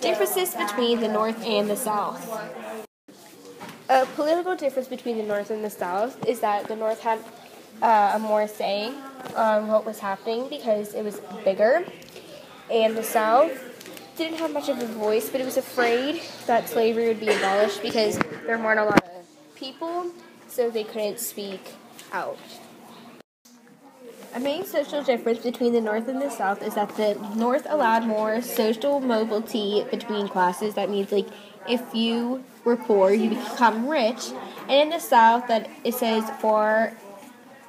Differences between the North and the South. A political difference between the North and the South is that the North had a more say on what was happening because it was bigger, and the South didn't have much of a voice, but it was afraid that slavery would be abolished because there weren't a lot of people, so they couldn't speak out. A main social difference between the North and the South is that the North allowed more social mobility between classes. That means, like, if you were poor, you become rich. And in the South, that it says far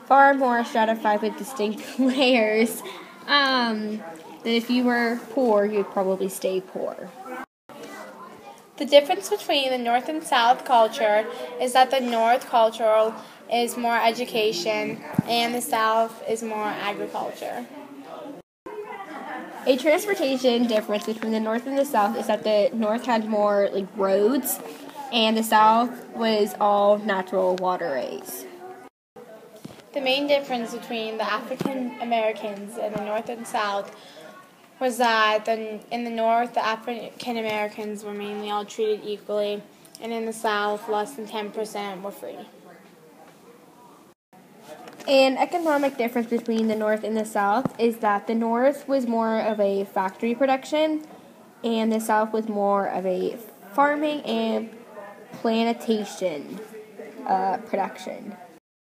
more stratified with distinct layers. That if you were poor, you'd probably stay poor. The difference between the North and South culture is that the North culture is more education and the South is more agriculture. A transportation difference between the North and the South is that the North had more roads and the South was all natural waterways. The main difference between the African Americans in the North and South was that in the North, the African Americans were mainly all treated equally, and in the South, less than 10% were free. An economic difference between the North and the South is that the North was more of a factory production, and the South was more of a farming and plantation production.